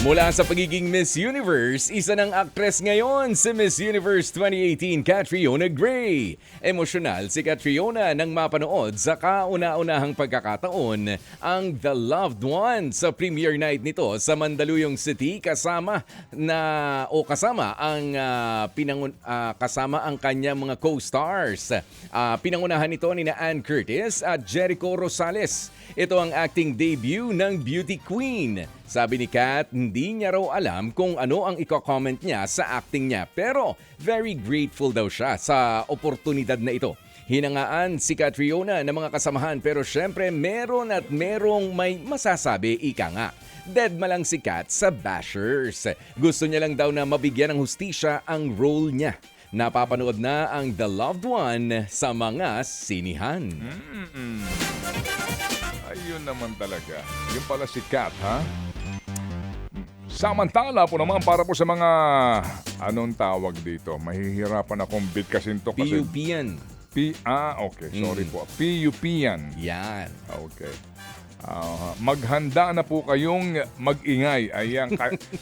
Mula sa pagiging Miss Universe, isa ng aktres ngayon si Miss Universe 2018 Catriona Gray. Emosyonal si Catriona nang mapanood sa kauna-unahang pagkakataon ang The Loved One sa premiere night nito sa Mandaluyong City kasama ang kanyang mga co-stars. Pinangunahan nito ni Ann Curtis at Jericho Rosales. Ito ang acting debut ng beauty queen. Sabi ni Kat, hindi niya raw alam kung ano ang i-comment niya sa acting niya pero very grateful daw siya sa oportunidad na ito. Hinangaan si Catriona ng mga kasamahan pero syempre merong may masasabi, ika nga. Deadma lang si Kat sa bashers. Gusto niya lang daw na mabigyan ng hustisya ang role niya. Napapanood na ang The Loved One sa mga sinihan. Ayun naman talaga. Yung pala si Kat, ha? Samantala po naman para po sa mga anong tawag dito. Mahihirapan akong bigkasin to kasi PUP yan. okay. Sorry po. PUP yan. Yan. Okay. Maghanda na po kayong mag-ingay. Ayan,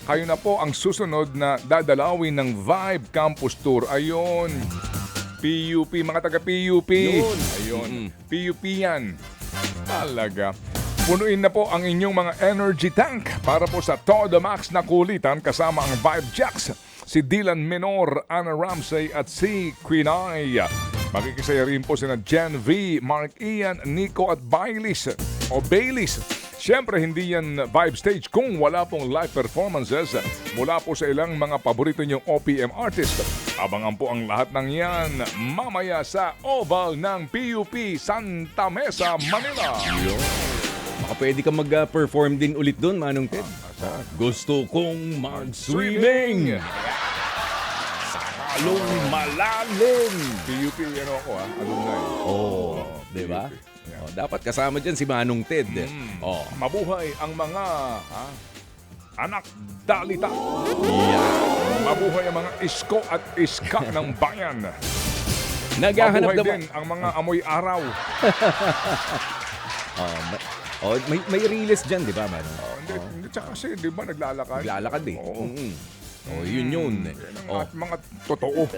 kayo na po ang susunod na dadalawin ng Vibe Campus Tour. Ayun. PUP, mga taga-PUP. Yun. Ayun. PUP yan. Talaga. Punuin na po ang inyong mga energy tank para po sa Todo Max na kulitan kasama ang Vibe Jacks, si Dylan Menor, Anna Ramsey at si Quinay. Makikisaya rin po sina Jen V, Mark Ian, Nico at Baileys. Siyempre hindi yan Vibe Stage kung wala pong live performances mula po sa ilang mga paborito niyong OPM artist. Abangan po ang lahat ng yan mamaya sa Oval ng PUP Santa Mesa, Manila. Baka pwede ka mag-perform din ulit doon, Manong Ted. Gusto kong mag-swimming sa halong malalim. PUP, ano ako alumni. Diba? Dapat kasama dyan si Manong Ted. Mabuhay ang mga anak dalita. Mabuhay ang mga isko at iska ng bayan. Naghahanap Mabuhay din ang mga amoy araw. may release dyan, di ba, Manong? Hindi, tsaka kasi, di ba, naglalakad? Naglalakad eh. Oo. Yun. At mga totoo.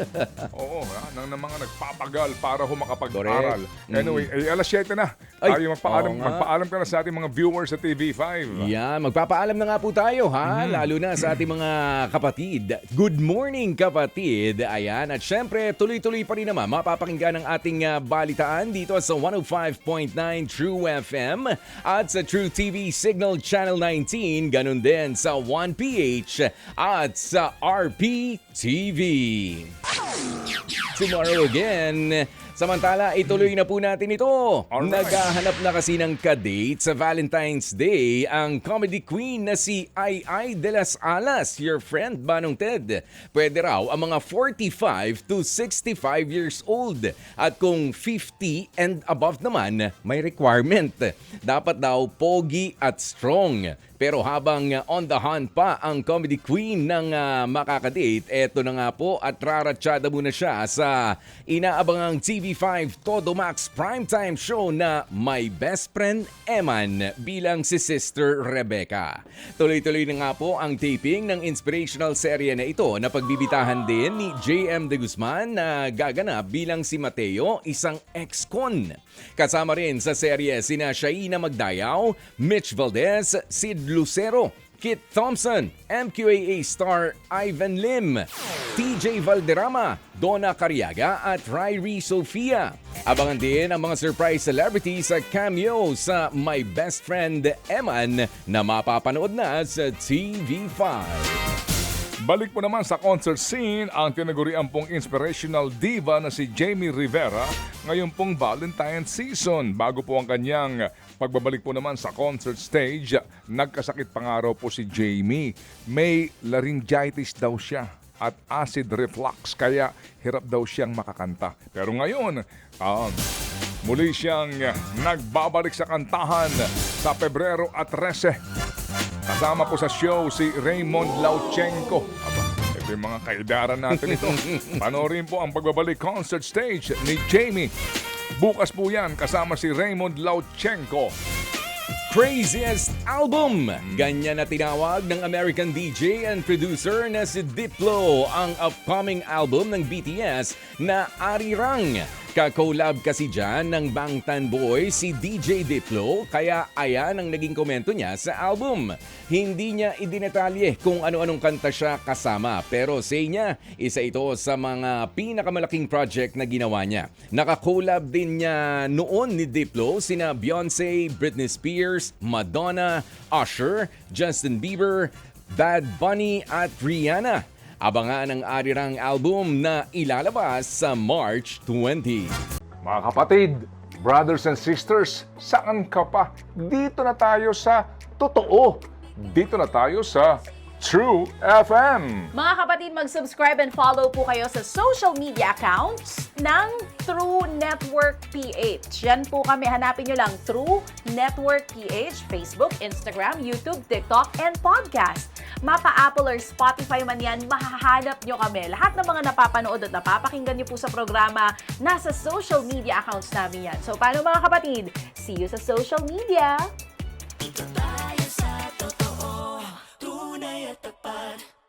Oo, ng mga nagpapagal para makapag-aral. Anyway, alas 7 na. Tayo magpaalam ka na sa ating mga viewers sa TV5. Yan, magpapaalam na nga po tayo, ha? Lalo na sa ating mga kapatid. Good morning, kapatid. Ayan, at syempre, tuloy-tuloy pa rin naman mapapakinggan ang ating balitaan dito sa 105.9 True FM at sa True TV Signal Channel 19. Ganun din sa 1PH at sa RPTV. Tomorrow again. Samantala, ituloy na po natin ito. Alright. Naghahanap na kasi ng kadate sa Valentine's Day ang comedy queen na si Ai de las Alas, your friend, Manong Ted. Pwede raw ang mga 45 to 65 years old. At kung 50 and above naman, may requirement. Dapat daw pogi at strong. Pero habang on the hunt pa ang comedy queen ng makakadate, eto na nga po at raratsyada muna siya sa inaabangang TV5 Todo Max primetime show na My Best Friend Eman bilang si Sister Rebecca. Tuloy-tuloy na nga po ang taping ng inspirational serye na ito na pagbibitahan din ni JM De Guzman na gaganap bilang si Mateo, isang ex-con. Kasama rin sa serye sina Shaina Magdayaw, Mitch Valdez, Sid Lucero, Kit Thompson, MQAA star Ivan Lim, TJ Valderrama, Donna Cariaga at Ryrie Sofia. Abangan din ang mga surprise celebrities sa cameo sa My Best Friend Eman na mapapanood na sa TV5. Balik po naman sa concert scene ang tinagurian pong inspirational diva na si Jamie Rivera ngayon pong Valentine's season. Bago po ang kanyang pagbabalik po naman sa concert stage, nagkasakit pa nga raw po si Jamie. May laryngitis daw siya at acid reflux kaya hirap daw siyang makakanta. Pero ngayon, muli siyang nagbabalik sa kantahan sa Pebrero at 13. Kasama po sa show si Raymond Lauchenko. Ito yung mga kaidaran natin ito. Panoorin po ang pagbabalik concert stage ni Jamie. Bukas po yan kasama si Raymond Lauchenko. Craziest Album. Ganyan na tinawag ng American DJ and producer na si Diplo ang upcoming album ng BTS na Arirang. Ka-collab kasi dyan ng Bangtan Boy si DJ Diplo, kaya ayan ang naging komento niya sa album. Hindi niya idinetalye kung ano-anong kanta siya kasama, pero say niya, isa ito sa mga pinakamalaking project na ginawa niya. Naka-collab din niya noon ni Diplo sina Beyonce, Britney Spears, Madonna, Usher, Justin Bieber, Bad Bunny at Rihanna. Abangan ang Arirang album na ilalabas sa March 20. Mga kapatid, brothers and sisters, saan ka pa? Dito na tayo sa totoo. Dito na tayo sa True FM. Mga kapatid, mag-subscribe and follow po kayo sa social media accounts ng True Network PH. Yan po kami, hanapin nyo lang True Network PH, Facebook, Instagram, YouTube, TikTok, and podcast. Mapa Apple or Spotify man yan, mahahanap nyo kami. Lahat ng mga napapanood at napapakinggan nyo po sa programa, nasa social media accounts namin yan. So paano mga kapatid? See you sa social media!